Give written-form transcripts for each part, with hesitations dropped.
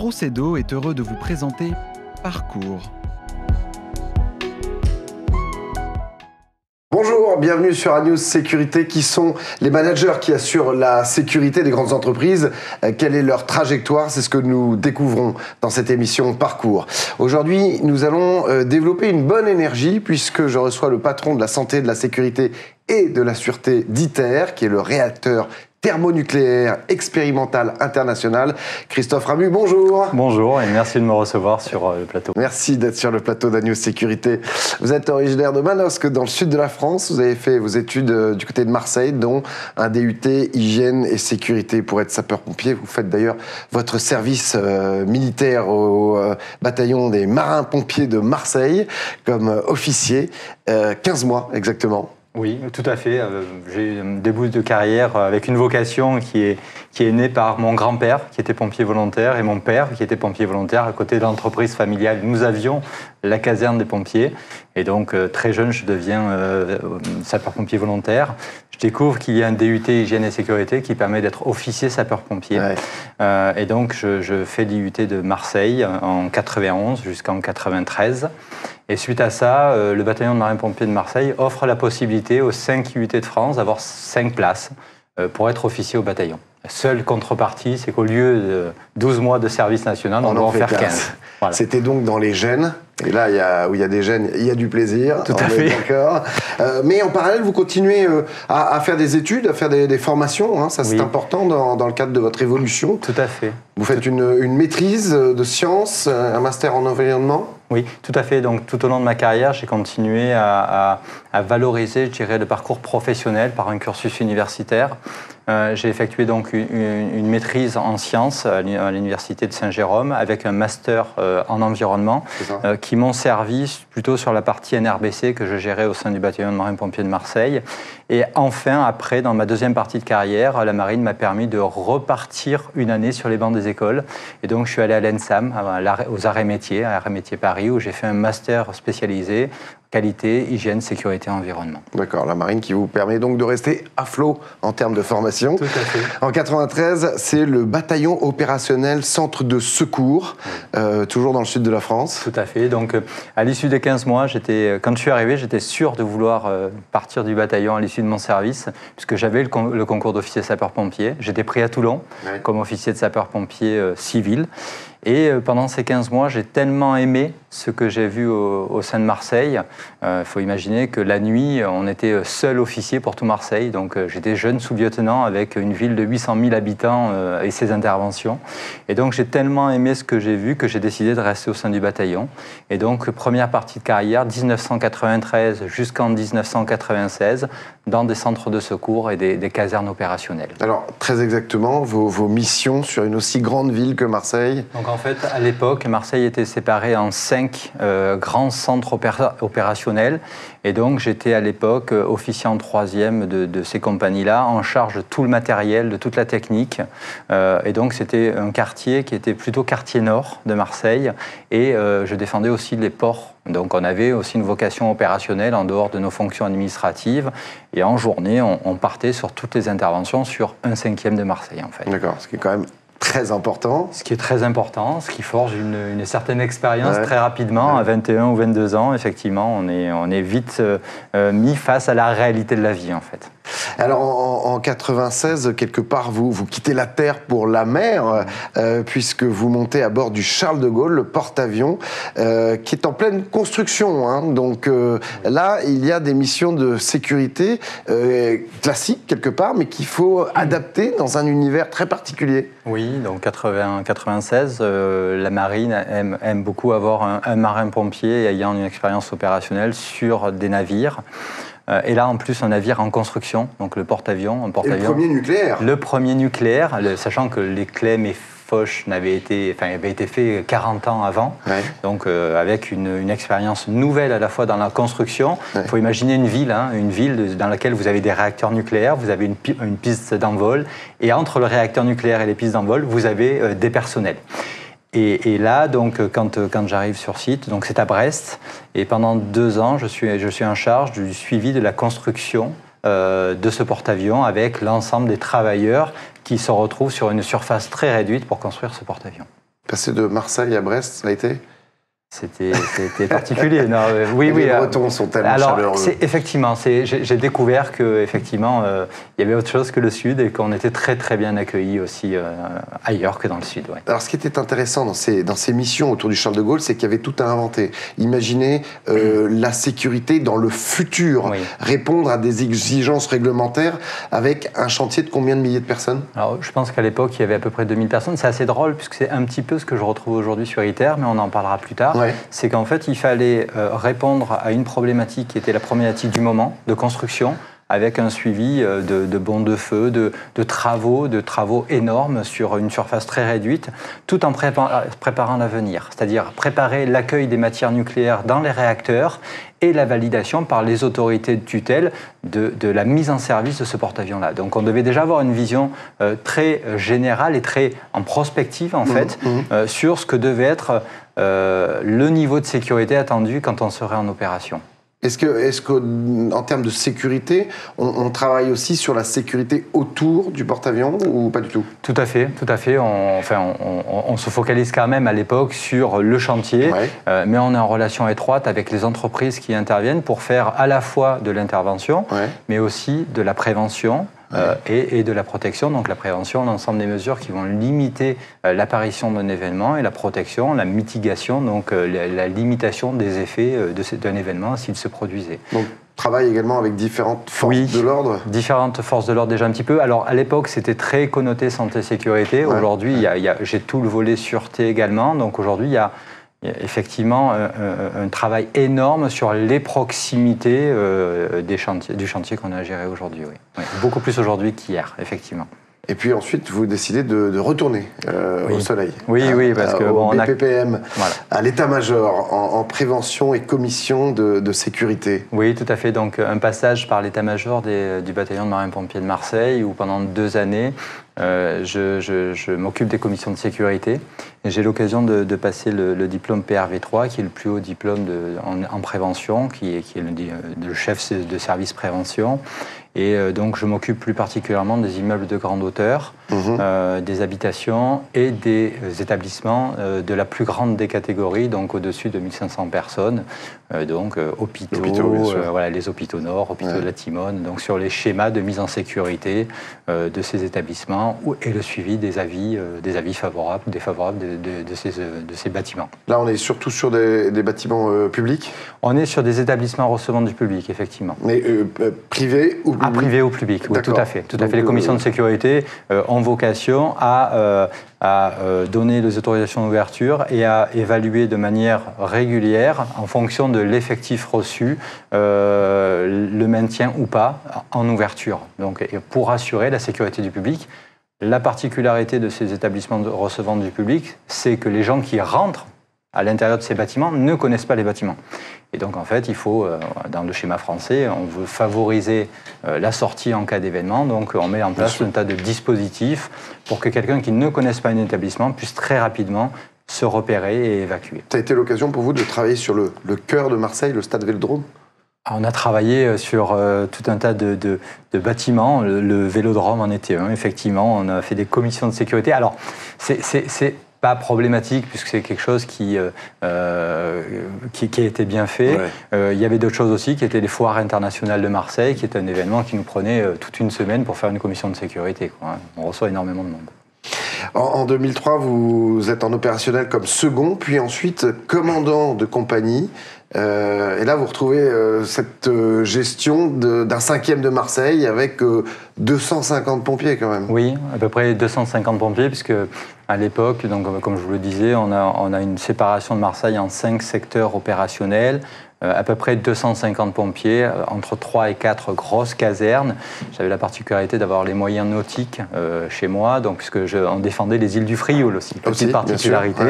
Procedo est heureux de vous présenter Parcours. Bonjour, bienvenue sur Anews Sécurité. Qui sont les managers qui assurent la sécurité des grandes entreprises? Quelle est leur trajectoire? C'est ce que nous découvrons dans cette émission Parcours. Aujourd'hui, nous allons développer une bonne énergie puisque je reçois le patron de la santé, de la sécurité et de la sûreté d'ITER, qui est le réacteur thermonucléaire expérimental international. Christophe Ramu, bonjour. Bonjour et merci de me recevoir sur le plateau. Merci d'être sur le plateau d'Anews Sécurité. Vous êtes originaire de Manosque, dans le sud de la France. Vous avez fait vos études du côté de Marseille, dont un DUT hygiène et sécurité pour être sapeur-pompier. Vous faites d'ailleurs votre service militaire au bataillon des marins-pompiers de Marseille comme officier, 15 mois exactement. Oui, tout à fait. J'ai eu un début de carrière avec une vocation qui est née par mon grand-père, qui était pompier volontaire, et mon père, qui était pompier volontaire à côté de l'entreprise familiale. Nous avions la caserne des pompiers. Et donc, très jeune, je deviens sapeur-pompier volontaire. Je découvre qu'il y a un DUT hygiène et sécurité qui permet d'être officier sapeur-pompier. Ouais. Et donc, je fais l'IUT de Marseille en 91 jusqu'en 93. Et suite à ça, le bataillon de marins-pompiers de Marseille offre la possibilité aux 5 IUT de France d'avoir 5 places pour être officier au bataillon. La seule contrepartie, c'est qu'au lieu de 12 mois de service national, on doit en faire 15. Voilà. C'était donc dans les gènes. Et là, où il y a des gènes, il y a du plaisir. Tout à fait. D'accord. Mais en parallèle, vous continuez à faire des études, à faire des formations. Hein, ça, c'est important dans le cadre de votre évolution. Tout à fait. Vous faites une maîtrise de sciences, un master en environnement. Oui, tout à fait. Donc, tout au long de ma carrière, j'ai continué à valoriser, je dirais, le parcours professionnel par un cursus universitaire. J'ai effectué donc une maîtrise en sciences à l'université de Saint-Jérôme avec un master en environnement qui m'ont servi plutôt sur la partie NRBC que je gérais au sein du bataillon de marins-pompiers de Marseille. Et enfin, après, dans ma deuxième partie de carrière, la marine m'a permis de repartir une année sur les bancs des écoles. Et donc, je suis allé à l'ENSAM, aux arrêts métiers, à Arrêts métiers Paris, où j'ai fait un master spécialisé qualité, hygiène, sécurité, environnement. D'accord, la marine qui vous permet donc de rester à flot en termes de formation. Tout à fait. En 93, c'est le bataillon opérationnel centre de secours, toujours dans le sud de la France. Tout à fait. Donc, à l'issue des 15 mois, quand je suis arrivé, j'étais sûr de vouloir partir du bataillon à l'issue de mon service, puisque j'avais le concours d'officier sapeur-pompier. J'étais pris à Toulon comme officier de sapeur-pompier civil. Et pendant ces 15 mois, j'ai tellement aimé ce que j'ai vu au sein de Marseille. Faut imaginer que la nuit, on était seul officier pour tout Marseille. Donc j'étais jeune sous-lieutenant avec une ville de 800 000 habitants et ses interventions. Et donc j'ai tellement aimé ce que j'ai vu que j'ai décidé de rester au sein du bataillon. Et donc première partie de carrière, 1993 jusqu'en 1996, dans des centres de secours et des casernes opérationnelles. Alors très exactement, vos missions sur une aussi grande ville que Marseille? Donc en fait, à l'époque, Marseille était séparée en 5 grands centres opérationnels. Et donc, j'étais à l'époque officier en 3e de ces compagnies-là, en charge de tout le matériel, de toute la technique. Et donc, c'était un quartier qui était plutôt quartier nord de Marseille. Et je défendais aussi les ports. Donc, on avait aussi une vocation opérationnelle en dehors de nos fonctions administratives. Et en journée, on partait sur toutes les interventions sur 1/5 de Marseille, en fait. D'accord, ce qui est quand même très important. Ce qui est très important, ce qui forge une certaine expérience très rapidement. À 21 ou 22 ans, effectivement, on est vite mis face à la réalité de la vie, en fait. Alors, en 96, quelque part, vous quittez la terre pour la mer, puisque vous montez à bord du Charles de Gaulle, le porte-avions, qui est en pleine construction. Hein. Donc là, il y a des missions de sécurité classiques, quelque part, mais qu'il faut adapter dans un univers très particulier. Oui, donc 96, la marine aime beaucoup avoir un marin-pompier ayant une expérience opérationnelle sur des navires. Et là, en plus, un navire en construction, donc le porte-avions. Et le premier nucléaire. Le premier nucléaire, sachant que les Clem et Foch avaient été faits 40 ans avant, donc avec une expérience nouvelle à la fois dans la construction. Il faut imaginer une ville dans laquelle vous avez des réacteurs nucléaires, vous avez une piste d'envol, et entre le réacteur nucléaire et les pistes d'envol, vous avez des personnels. Et là, donc, quand j'arrive sur site, donc c'est à Brest, et pendant 2 ans, je suis en charge du suivi de la construction de ce porte-avions avec l'ensemble des travailleurs qui se retrouvent sur une surface très réduite pour construire ce porte-avions. Passer de Marseille à Brest, ça a été? C'était particulier. Non, oui, les Bretons sont tellement chaleureux. Effectivement, j'ai découvert qu'effectivement, il y avait autre chose que le Sud et qu'on était très très bien accueillis aussi ailleurs que dans le Sud. Ouais. Alors, ce qui était intéressant dans ces missions autour du Charles de Gaulle, c'est qu'il y avait tout à inventer. Imaginez la sécurité dans le futur, répondre à des exigences réglementaires avec un chantier de combien de milliers de personnes? Alors, je pense qu'à l'époque, il y avait à peu près 2000 personnes. C'est assez drôle puisque c'est un petit peu ce que je retrouve aujourd'hui sur ITER, mais on en parlera plus tard. C'est qu'en fait, il fallait répondre à une problématique qui était la problématique du moment, de construction, avec un suivi de bonds de feu, de travaux énormes sur une surface très réduite, tout en préparant l'avenir. C'est-à-dire préparer l'accueil des matières nucléaires dans les réacteurs et la validation par les autorités de tutelle de la mise en service de ce porte-avions-là. Donc on devait déjà avoir une vision très générale et très en prospective, en fait, sur ce que devait être le niveau de sécurité attendu quand on serait en opération. Est-ce qu'en termes de sécurité, on travaille aussi sur la sécurité autour du porte-avions ou pas du tout? Tout à fait, tout à fait. On se focalise quand même à l'époque sur le chantier, mais on est en relation étroite avec les entreprises qui interviennent pour faire à la fois de l'intervention, mais aussi de la prévention. Et de la protection, donc la prévention, l'ensemble des mesures qui vont limiter l'apparition d'un événement, et la protection, la mitigation, donc la limitation des effets d'un événement s'il se produisait. Donc, travaille également avec différentes forces de l'ordre? Différentes forces de l'ordre déjà un petit peu. Alors à l'époque c'était très connoté santé-sécurité, aujourd'hui j'ai tout le volet sûreté également, donc aujourd'hui il y a effectivement un travail énorme sur les proximités du chantier qu'on a géré aujourd'hui. Beaucoup plus aujourd'hui qu'hier, effectivement. Et puis ensuite, vous décidez de retourner au soleil. Oui, parce que au BPPM, à l'état-major, en prévention et commission de sécurité. Oui, tout à fait. Donc un passage par l'état-major du bataillon de marins-pompiers de Marseille, où pendant 2 années, je m'occupe des commissions de sécurité. Et j'ai l'occasion de passer le diplôme PRV3, qui est le plus haut diplôme en prévention, qui est le chef de service prévention. Et donc, je m'occupe plus particulièrement des immeubles de grande hauteur, des habitations et des établissements de la plus grande des catégories, donc au-dessus de 1500 personnes, donc hôpitaux, les hôpitaux nord, hôpitaux de la Timone, donc sur les schémas de mise en sécurité de ces établissements et le suivi des avis favorables ou défavorables de ces bâtiments. Là, on est surtout sur des bâtiments publics? On est sur des établissements recevant du public, effectivement. Mais privés ou publics? Privé ou public, oui, tout à fait. Les commissions de sécurité ont vocation à donner les autorisations d'ouverture et à évaluer de manière régulière, en fonction de l'effectif reçu, le maintien ou pas en ouverture. Donc, pour assurer la sécurité du public. La particularité de ces établissements recevant du public, c'est que les gens qui rentrent à l'intérieur de ces bâtiments ne connaissent pas les bâtiments. Et donc, en fait, il faut, dans le schéma français, on veut favoriser la sortie en cas d'événement. Donc, on met en place un tas de dispositifs pour que quelqu'un qui ne connaisse pas un établissement puisse très rapidement se repérer et évacuer. Ça a été l'occasion pour vous de travailler sur le cœur de Marseille, le stade Vélodrome? On a travaillé sur tout un tas de bâtiments. Le Vélodrome en était un, effectivement. On a fait des commissions de sécurité. Alors, c'est pas problématique puisque c'est quelque chose qui a été bien fait. Il y avait d'autres choses aussi qui étaient les foires internationales de Marseille, qui est un événement qui nous prenait toute une semaine pour faire une commission de sécurité. On reçoit énormément de monde. En 2003, vous êtes en opérationnel comme second, puis ensuite commandant de compagnie. Et là, vous retrouvez cette gestion d'un 5e de Marseille avec 250 pompiers quand même. Oui, à peu près 250 pompiers, puisque à l'époque, donc comme je vous le disais, on a une séparation de Marseille en 5 secteurs opérationnels. À peu près 250 pompiers, entre 3 et 4 grosses casernes. J'avais la particularité d'avoir les moyens nautiques chez moi, donc, puisque on défendait les îles du Frioul aussi, petite particularité.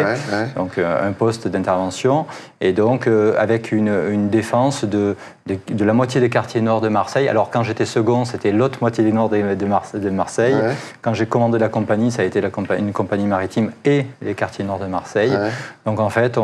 Donc un poste d'intervention, et donc avec une défense de la moitié des quartiers nord de Marseille. Alors quand j'étais second, c'était l'autre moitié du nord de Marseille. Quand j'ai commandé la compagnie, ça a été une compagnie maritime et les quartiers nord de Marseille. Donc en fait,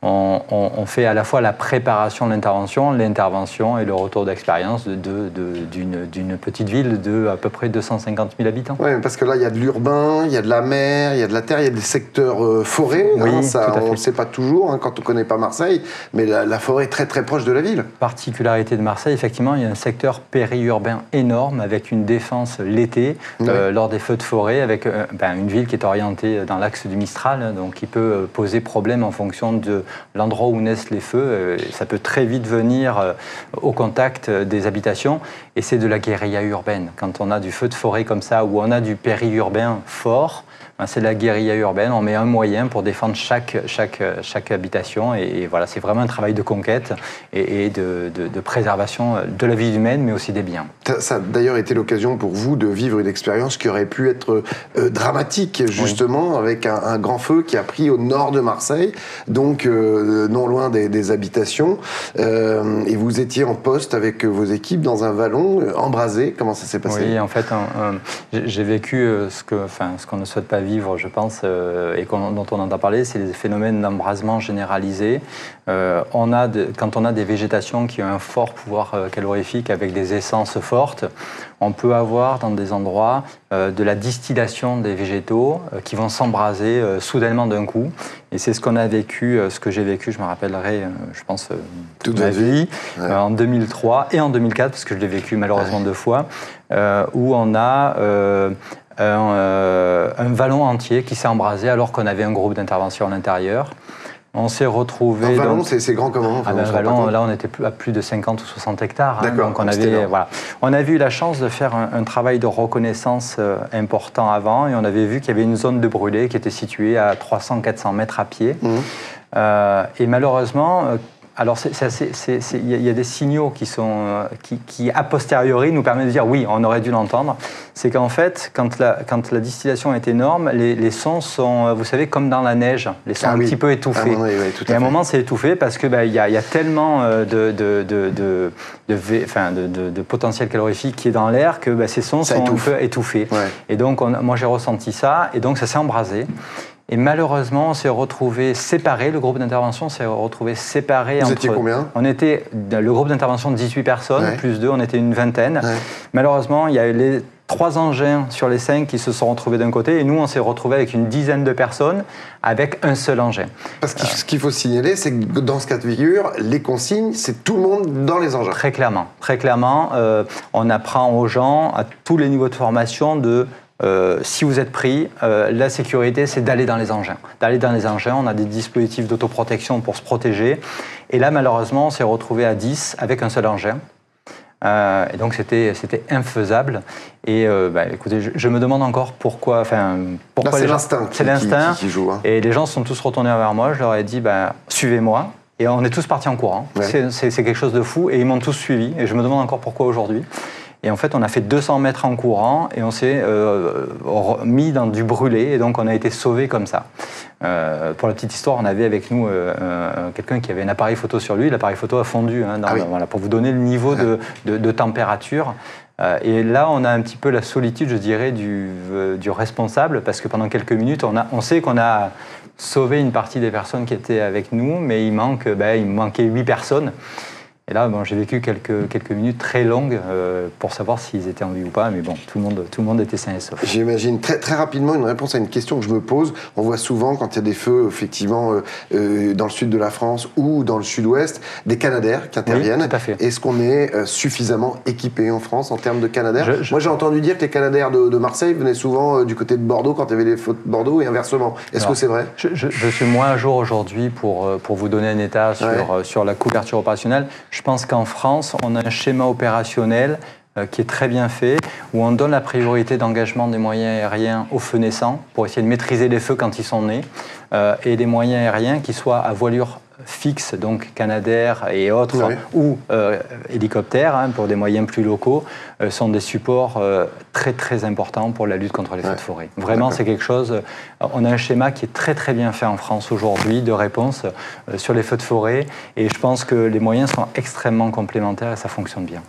on fait à la fois la préparation préparation de l'intervention et le retour d'expérience d'une petite ville de à peu près 250 000 habitants. Oui, parce que là, il y a de l'urbain, il y a de la mer, il y a de la terre, il y a des secteurs forêts. Oui, ça, on ne le sait pas toujours quand on ne connaît pas Marseille, mais la forêt est très très proche de la ville. Particularité de Marseille, effectivement, il y a un secteur périurbain énorme avec une défense l'été lors des feux de forêt, avec une ville qui est orientée dans l'axe du Mistral, donc qui peut poser problème en fonction de l'endroit où naissent les feux. Ça peut très vite venir au contact des habitations et c'est de la guérilla urbaine. Quand on a du feu de forêt comme ça, où on a du périurbain fort, c'est de la guérilla urbaine, on met un moyen pour défendre chaque habitation et voilà, c'est vraiment un travail de conquête et de préservation de la vie humaine mais aussi des biens. Ça a d'ailleurs été l'occasion pour vous de vivre une expérience qui aurait pu être dramatique justement, avec un grand feu qui a pris au nord de Marseille, donc non loin des habitations, et vous étiez en poste avec vos équipes dans un vallon embrasé. Comment ça s'est passé? Oui, en fait, j'ai vécu ce qu'on ne souhaite pas vivre, je pense, et dont on entend parler, c'est les phénomènes d'embrasement généralisé. Quand on a des végétations qui ont un fort pouvoir calorifique avec des essences fortes, on peut avoir dans des endroits de la distillation des végétaux qui vont s'embraser soudainement d'un coup. Et c'est ce qu'on a vécu, ce que j'ai vécu, je me rappellerai, je pense, toute ma vie, en 2003 et en 2004, parce que je l'ai vécu malheureusement 2 fois, où on a un vallon entier qui s'est embrasé alors qu'on avait un groupe d'intervention à l'intérieur. On s'est retrouvés... Un vallon, c'est grand comment? Un vallon, là, on était à plus de 50 ou 60 hectares. D'accord, donc on avait eu la chance de faire un travail de reconnaissance important avant et on avait vu qu'il y avait une zone de brûlé qui était située à 300-400 mètres à pied. Et malheureusement... Alors, il y a des signaux qui a posteriori, nous permettent de dire oui, on aurait dû l'entendre. C'est qu'en fait, quand la distillation est énorme, les sons sont, vous savez, comme dans la neige, les sons un petit peu étouffés. Et à un moment, c'est étouffé parce que il y a tellement de potentiel calorifique qui est dans l'air que ces sons sont un peu étouffés. Et donc, moi, j'ai ressenti ça, et donc ça s'est embrasé. Et malheureusement, on s'est retrouvés séparés, le groupe d'intervention s'est retrouvé séparé. Vous étiez combien? On était, le groupe d'intervention de 18 personnes, plus 2, on était une vingtaine. Malheureusement, il y a eu les 3 engins sur les 5 qui se sont retrouvés d'un côté, et nous, on s'est retrouvés avec une dizaine de personnes, avec un seul engin. Parce que ce qu'il faut signaler, c'est que dans ce cas de figure, les consignes, c'est tout le monde dans les engins. Très clairement, on apprend aux gens, à tous les niveaux de formation, si vous êtes pris, la sécurité, c'est d'aller dans les engins. On a des dispositifs d'autoprotection pour se protéger. Et là, malheureusement, on s'est retrouvé à 10 avec un seul engin. Et donc, c'était infaisable. Et écoutez, je me demande encore pourquoi. Pourquoi c'est l'instinct qui joue. Et les gens sont tous retournés vers moi. Je leur ai dit, suivez-moi. Et on est tous partis en courant. C'est quelque chose de fou. Et ils m'ont tous suivi. Et je me demande encore pourquoi aujourd'hui. Et en fait, on a fait 200 mètres en courant et on s'est mis dans du brûlé et donc on a été sauvés comme ça. Pour la petite histoire, on avait avec nous quelqu'un qui avait un appareil photo sur lui. L'appareil photo a fondu, pour vous donner le niveau de température. Et là, on a un petit peu la solitude, je dirais, du responsable, parce que pendant quelques minutes, on sait qu'on a sauvé une partie des personnes qui étaient avec nous, mais il manquait 8 personnes. Et là, j'ai vécu quelques minutes très longues pour savoir s'ils étaient en vie ou pas, mais bon, tout le monde était sain et sauf. J'imagine très, très rapidement une réponse à une question que je me pose. On voit souvent, quand il y a des feux, effectivement, dans le sud de la France ou dans le sud-ouest, des Canadair qui interviennent. Oui, tout à fait. Est-ce qu'on est suffisamment équipé en France en termes de Canadair? Moi, j'ai entendu dire que les Canadair de Marseille venaient souvent du côté de Bordeaux quand il y avait les feux de Bordeaux et inversement. Est-ce que c'est vrai? Je suis moins à jour aujourd'hui pour vous donner un état sur la couverture opérationnelle. Je pense qu'en France, on a un schéma opérationnel qui est très bien fait, où on donne la priorité d'engagement des moyens aériens aux feux naissants pour essayer de maîtriser les feux quand ils sont nés, et des moyens aériens qui soient à voilure fixe, donc Canadair et autres, ou hélicoptères, pour des moyens plus locaux, sont des supports très très importants pour la lutte contre les feux de forêt. Vraiment, c'est quelque chose... On a un schéma qui est très très bien fait en France aujourd'hui, de réponse sur les feux de forêt, et je pense que les moyens sont extrêmement complémentaires et ça fonctionne bien.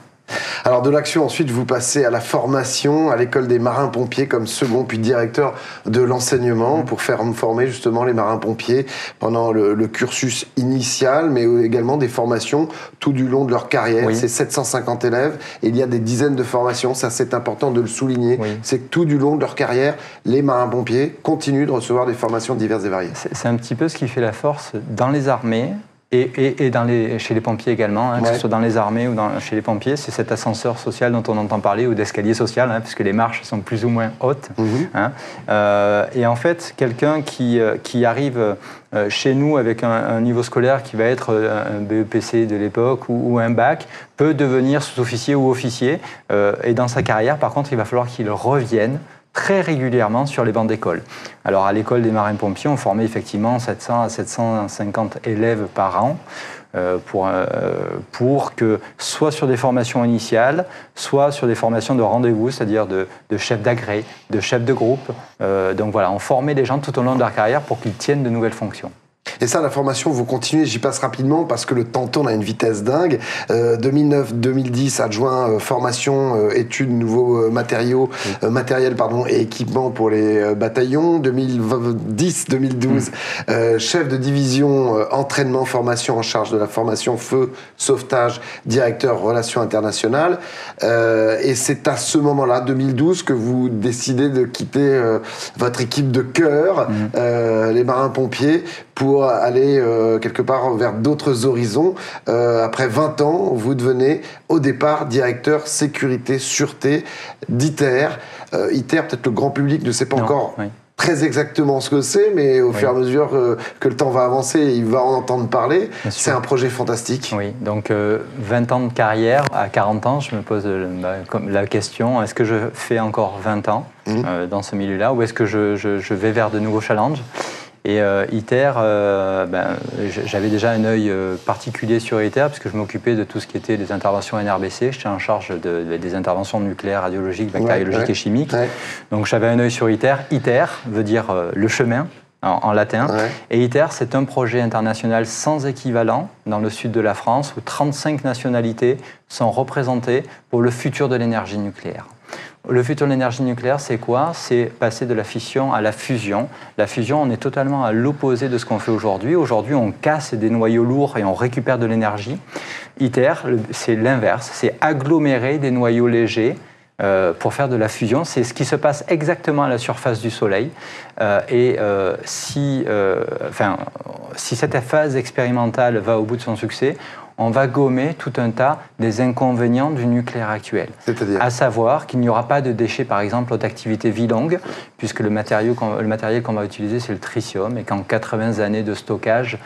Alors de l'action, ensuite, vous passez à la formation à l'école des marins-pompiers comme second puis directeur de l'enseignement pour faire former justement les marins-pompiers pendant le cursus initial, mais également des formations tout du long de leur carrière. C'est 750 élèves et il y a des dizaines de formations, ça c'est important de le souligner. C'est que tout du long de leur carrière, les marins-pompiers continuent de recevoir des formations diverses et variées. C'est un petit peu ce qui fait la force dans les armées. Et chez les pompiers également, que ce soit dans les armées ou chez les pompiers, c'est cet ascenseur social dont on entend parler, ou d'escalier social, puisque les marches sont plus ou moins hautes. Et en fait, quelqu'un qui arrive chez nous avec un niveau scolaire qui va être un BEPC de l'époque ou un bac, peut devenir sous-officier ou officier. Et dans sa carrière, par contre, il va falloir qu'il revienne très régulièrement sur les bancs d'école. Alors à l'école des marins-pompiers, on formait effectivement 700 à 750 élèves par an pour que, soit sur des formations initiales, soit sur des formations de rendez-vous, c'est-à-dire de chef d'agré, de chef de groupe. Donc voilà, on formait les gens tout au long de leur carrière pour qu'ils tiennent de nouvelles fonctions. Et ça, la formation, vous continuez, j'y passe rapidement parce que le temps tourne à une vitesse dingue. 2009-2010, adjoint formation, études, nouveaux matériaux, matériel et équipements pour les bataillons. 2010-2012, chef de division, entraînement, formation en charge de la formation, feu, sauvetage, directeur, relations internationales. Et c'est à ce moment-là, 2012, que vous décidez de quitter votre équipe de cœur, les marins-pompiers, pour aller quelque part vers d'autres horizons. Après 20 ans, vous devenez au départ directeur sécurité, sûreté d'ITER. ITER, peut-être le grand public ne sait pas encore très exactement ce que c'est, mais au fur et à mesure que le temps va avancer, il va en entendre parler. C'est un projet fantastique. Oui, donc 20 ans de carrière, à 40 ans, je me pose la question, est-ce que je fais encore 20 ans dans ce milieu-là, ou est-ce que je vais vers de nouveaux challenges ? Et ITER, j'avais déjà un œil particulier sur ITER puisque je m'occupais de tout ce qui était des interventions NRBC. J'étais en charge des interventions nucléaires, radiologiques, bactériologiques et chimiques. Donc j'avais un œil sur ITER. ITER veut dire le chemin en latin. Et ITER, c'est un projet international sans équivalent dans le sud de la France où 35 nationalités sont représentées pour le futur de l'énergie nucléaire. Le futur de l'énergie nucléaire, c'est quoi? C'est passer de la fission à la fusion. La fusion, on est totalement à l'opposé de ce qu'on fait aujourd'hui. Aujourd'hui, on casse des noyaux lourds et on récupère de l'énergie. ITER, c'est l'inverse. C'est agglomérer des noyaux légers pour faire de la fusion. C'est ce qui se passe exactement à la surface du Soleil. Si cette phase expérimentale va au bout de son succès, on va gommer tout un tas des inconvénients du nucléaire actuel. C'est-à-dire ? À savoir qu'il n'y aura pas de déchets, par exemple, haute activité vie longue, puisque le matériel qu'on va utiliser, c'est le tritium, et qu'en 80 années de stockage,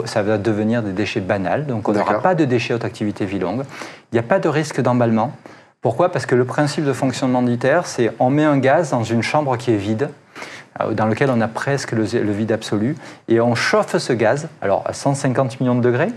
ça va devenir des déchets banals. Donc on n'aura pas de déchets haute activité vie longue. Il n'y a pas de risque d'emballement. Pourquoi ? Parce que le principe de fonctionnement d'ITER, c'est on met un gaz dans une chambre qui est vide, dans lequel on a presque le vide absolu, et on chauffe ce gaz, alors à 150 millions de degrés.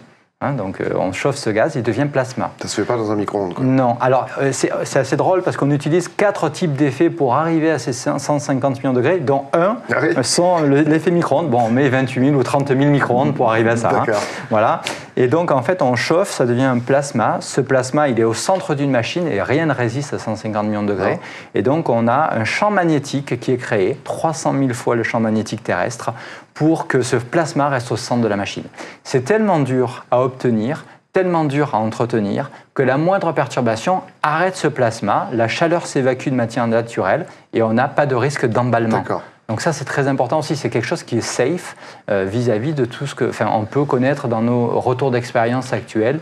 Donc on chauffe ce gaz, il devient plasma. Ça ne se fait pas dans un micro-ondes, quoi. Non, alors c'est assez drôle parce qu'on utilise 4 types d'effets pour arriver à ces 150 millions de degrés, dont un sont l'effet micro-ondes. Bon, on met 28 000 ou 30 000 micro-ondes pour arriver à ça. Voilà. Et donc en fait on chauffe, ça devient un plasma. Ce plasma, il est au centre d'une machine et rien ne résiste à 150 millions de degrés. Et donc on a un champ magnétique qui est créé, 300 000 fois le champ magnétique terrestre, pour que ce plasma reste au centre de la machine. C'est tellement dur à obtenir, tellement dur à entretenir, que la moindre perturbation arrête ce plasma, la chaleur s'évacue de matière naturelle et on n'a pas de risque d'emballement. Donc ça, c'est très important aussi, c'est quelque chose qui est safe vis-à-vis de tout ce on peut connaître dans nos retours d'expérience actuels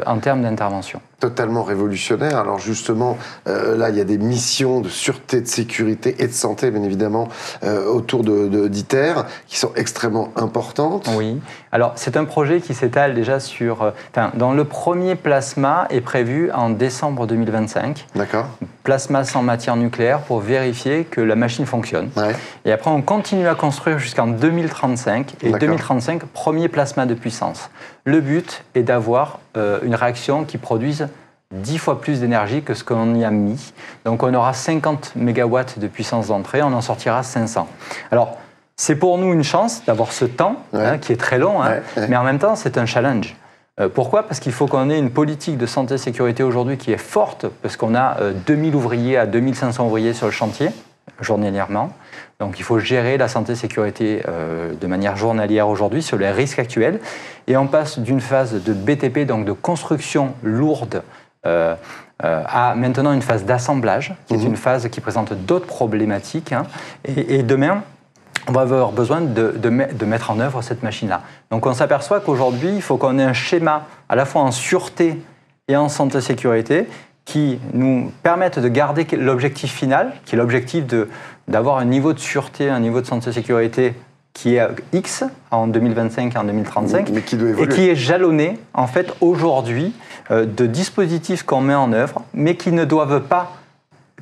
en termes d'intervention. Totalement révolutionnaire. Alors justement, là, il y a des missions de sûreté, de sécurité et de santé, bien évidemment, autour d'ITER, qui sont extrêmement importantes. Oui. Alors, c'est un projet qui s'étale déjà sur... dans le premier plasma est prévu en décembre 2025. D'accord. Plasma sans matière nucléaire pour vérifier que la machine fonctionne. Et après, on continue à construire jusqu'en 2035. Et 2035, premier plasma de puissance. Le but est d'avoir une réaction qui produise 10 fois plus d'énergie que ce qu'on y a mis. Donc on aura 50 MW de puissance d'entrée, on en sortira 500. Alors, c'est pour nous une chance d'avoir ce temps qui est très long, mais en même temps, c'est un challenge. Pourquoi? Parce qu'il faut qu'on ait une politique de santé et sécurité aujourd'hui qui est forte, parce qu'on a 2000 ouvriers à 2500 ouvriers sur le chantier, journalièrement. Donc il faut gérer la santé et sécurité de manière journalière aujourd'hui sur les risques actuels. Et on passe d'une phase de BTP, donc de construction lourde, à maintenant une phase d'assemblage, qui est une phase qui présente d'autres problématiques. Hein. Et demain, on va avoir besoin de mettre en œuvre cette machine-là. Donc on s'aperçoit qu'aujourd'hui, il faut qu'on ait un schéma à la fois en sûreté et en santé-sécurité qui nous permette de garder l'objectif final, qui est l'objectif d'avoir un niveau de sûreté, un niveau de santé-sécurité qui est X en 2025 et en 2035, mais qui doit évoluer. Et qui est jalonné en fait aujourd'hui de dispositifs qu'on met en œuvre, mais qui ne doivent pas,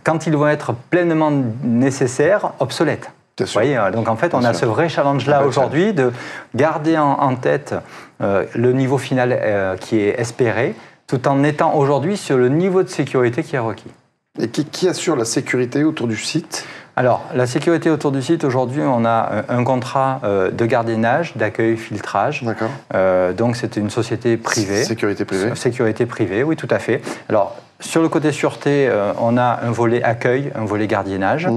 quand ils vont être pleinement nécessaires, obsolètes. Vous voyez, donc en fait, on a ce vrai challenge-là aujourd'hui de garder en tête le niveau final qui est espéré, tout en étant aujourd'hui sur le niveau de sécurité qui est requis. Et qui assure la sécurité autour du site ? Alors, la sécurité autour du site, aujourd'hui, on a un contrat de gardiennage, d'accueil, filtrage. D'accord. Donc, c'est une société privée. Sécurité privée. Sécurité privée, oui, tout à fait. Alors, sur le côté sûreté, on a un volet accueil, un volet gardiennage.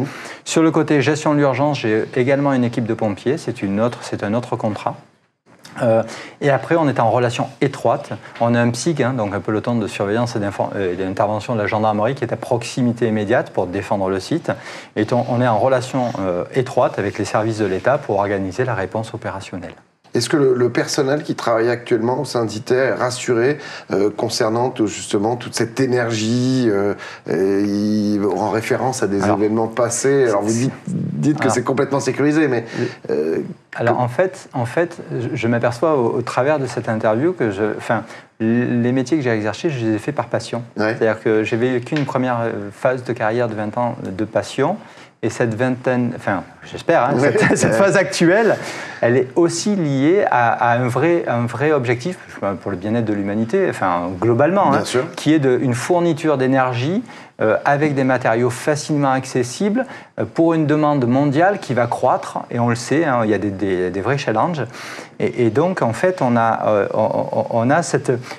Sur le côté gestion de l'urgence, j'ai également une équipe de pompiers. C'est un autre contrat. Et après, on est en relation étroite. On a un PSIG, hein, donc un peloton de surveillance et d'intervention de la gendarmerie qui est à proximité immédiate pour défendre le site. Et on est en relation étroite avec les services de l'État pour organiser la réponse opérationnelle. Est-ce que le personnel qui travaille actuellement au sein d'ITER est rassuré concernant justement toute cette énergie en référence à des événements passés? Alors vous dites que c'est complètement sécurisé, mais... Alors en fait, je m'aperçois au travers de cette interview que les métiers que j'ai exercés, je les ai faits par passion. Ouais. C'est-à-dire que j'ai vécu une première phase de carrière de 20 ans de passion. Et cette vingtaine, enfin, j'espère, hein, cette phase actuelle, elle est aussi liée à un vrai objectif pour le bien-être de l'humanité, enfin, globalement, hein, qui est une fourniture d'énergie avec des matériaux facilement accessibles pour une demande mondiale qui va croître, et on le sait, hein, il y a des vrais challenges. Et donc, en fait, on a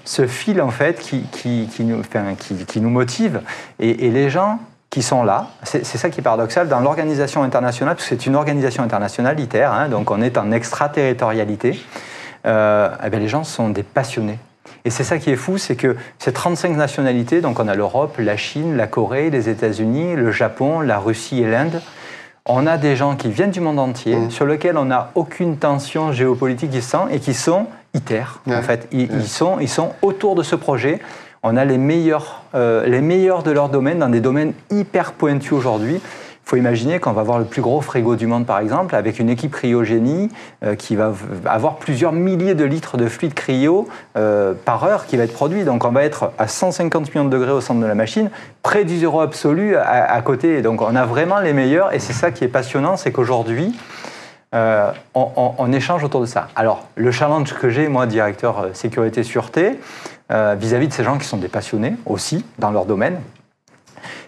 ce fil, en fait, qui nous motive, et les gens qui sont là. C'est ça qui est paradoxal dans l'organisation internationale, parce que c'est une organisation internationale, ITER, hein, donc on est en extraterritorialité. Les gens sont des passionnés. Et c'est ça qui est fou, c'est que ces 35 nationalités, donc on a l'Europe, la Chine, la Corée, les États-Unis, le Japon, la Russie et l'Inde, on a des gens qui viennent du monde entier, sur lesquels on n'a aucune tension géopolitique qui sent, et qui sont ITER. En fait, ils sont autour de ce projet. On a les meilleurs de leur domaine, dans des domaines hyper pointus aujourd'hui. Il faut imaginer qu'on va avoir le plus gros frigo du monde, par exemple, avec une équipe cryogénie qui va avoir plusieurs milliers de litres de fluide cryo par heure qui va être produit. Donc on va être à 150 millions de degrés au centre de la machine, près du zéro absolu à côté. Donc on a vraiment les meilleurs, et c'est ça qui est passionnant, c'est qu'aujourd'hui, on échange autour de ça. Alors, le challenge que j'ai, moi, directeur sécurité-sûreté, vis-à-vis de ces gens qui sont des passionnés aussi dans leur domaine,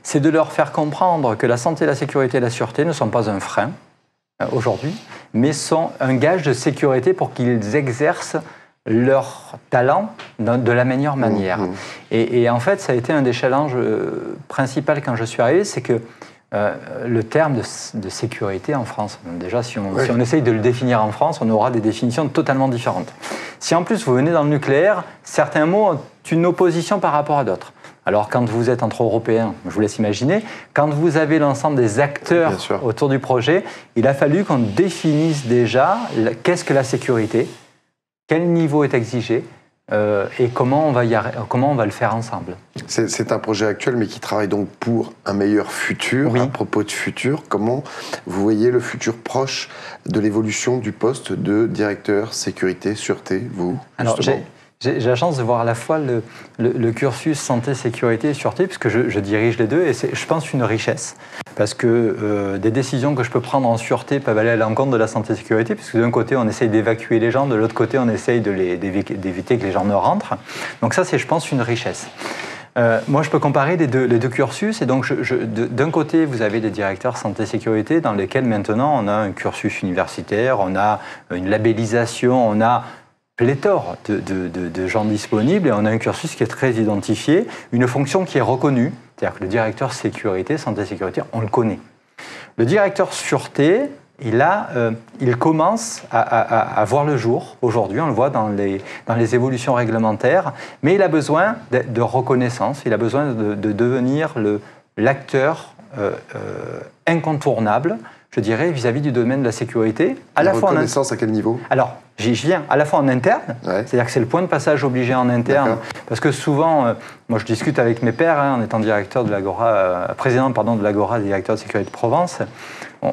c'est de leur faire comprendre que la santé, la sécurité et la sûreté ne sont pas un frein aujourd'hui, mais sont un gage de sécurité pour qu'ils exercent leur talent de la meilleure manière. Et en fait, ça a été un des challenges principaux quand je suis arrivé, c'est que le terme de sécurité en France, déjà si on essaye de le définir en France, on aura des définitions totalement différentes. Si en plus vous venez dans le nucléaire, certains mots ont une opposition par rapport à d'autres. Alors quand vous êtes entre Européens, je vous laisse imaginer, quand vous avez l'ensemble des acteurs autour du projet, il a fallu qu'on définisse déjà qu'est-ce que la sécurité, quel niveau est exigé, et comment on va le faire ensemble. C'est un projet actuel, mais qui travaille donc pour un meilleur futur. Oui. À propos de futur, comment vous voyez le futur proche de l'évolution du poste de directeur sécurité, sûreté, vous? Alors, j'ai la chance de voir à la fois le cursus santé, sécurité et sûreté, puisque je dirige les deux, et c'est, je pense, une richesse. Parce que des décisions que je peux prendre en sûreté peuvent aller à l'encontre de la santé et sécurité, puisque d'un côté, on essaye d'évacuer les gens, de l'autre côté, on essaye d'éviter que les gens ne rentrent. Donc ça, c'est, je pense, une richesse. Moi, je peux comparer les deux cursus, et donc d'un côté, vous avez des directeurs santé-sécurité dans lesquels maintenant on a un cursus universitaire, on a une labellisation, on a pléthore de gens disponibles et on a un cursus qui est très identifié, une fonction qui est reconnue, c'est-à-dire que le directeur sécurité, santé-sécurité, on le connaît. Le directeur sûreté, il commence à voir le jour. Aujourd'hui, on le voit dans les évolutions réglementaires, mais il a besoin de reconnaissance, il a besoin de devenir l'acteur incontournable, je dirais, vis-à-vis du domaine de la sécurité. Reconnaissance à quel niveau? Alors, j'y viens à la fois en interne, c'est-à-dire que c'est le point de passage obligé en interne, parce que souvent, moi je discute avec mes pairs, en étant directeur de l'Agora, président de l'Agora des directeurs de sécurité de Provence,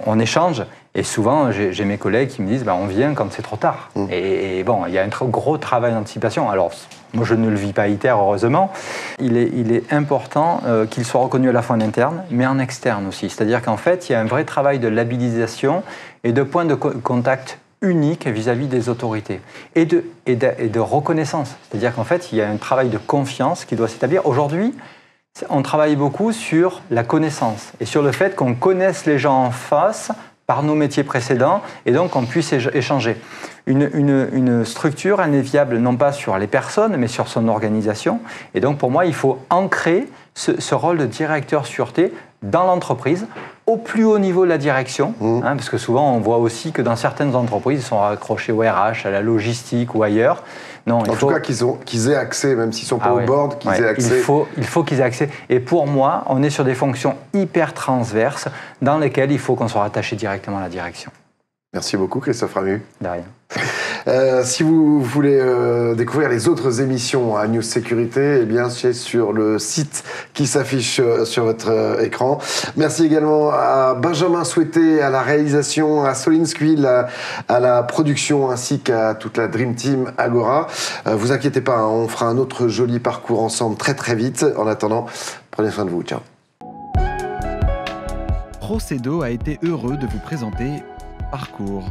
on échange, et souvent j'ai mes collègues qui me disent on vient quand c'est trop tard. Et bon, il y a un gros travail d'anticipation. Alors, moi je ne le vis pas ITER, heureusement. Il est important qu'il soit reconnu à la fois en interne, mais en externe aussi. C'est-à-dire qu'en fait, il y a un vrai travail de labellisation et de point de contact unique vis-à-vis des autorités et de reconnaissance. C'est-à-dire qu'en fait, il y a un travail de confiance qui doit s'établir. Aujourd'hui, on travaille beaucoup sur la connaissance et sur le fait qu'on connaisse les gens en face par nos métiers précédents et donc qu'on puisse échanger. Une structure, elle n'est viable non pas sur les personnes, mais sur son organisation. Et donc pour moi, il faut ancrer ce rôle de directeur sûreté dans l'entreprise, au plus haut niveau de la direction, parce que souvent on voit aussi que dans certaines entreprises, ils sont raccrochés au RH, à la logistique ou ailleurs. Non, en tout cas, qu'ils aient accès, même s'ils ne sont pas au board, qu'ils aient accès. Il faut qu'ils aient accès. Et pour moi, on est sur des fonctions hyper transverses dans lesquelles il faut qu'on soit rattaché directement à la direction. Merci beaucoup, Christophe Ramu. De rien. Si vous voulez découvrir les autres émissions à News Sécurité, eh bien c'est sur le site qui s'affiche sur votre écran. Merci également à Benjamin Souhaité, à la réalisation, à Soline Squil, à la production, ainsi qu'à toute la Dream Team Agora. Vous inquiétez pas, on fera un autre joli parcours ensemble très très vite. En attendant, prenez soin de vous. Ciao. Procedo a été heureux de vous présenter Parcours.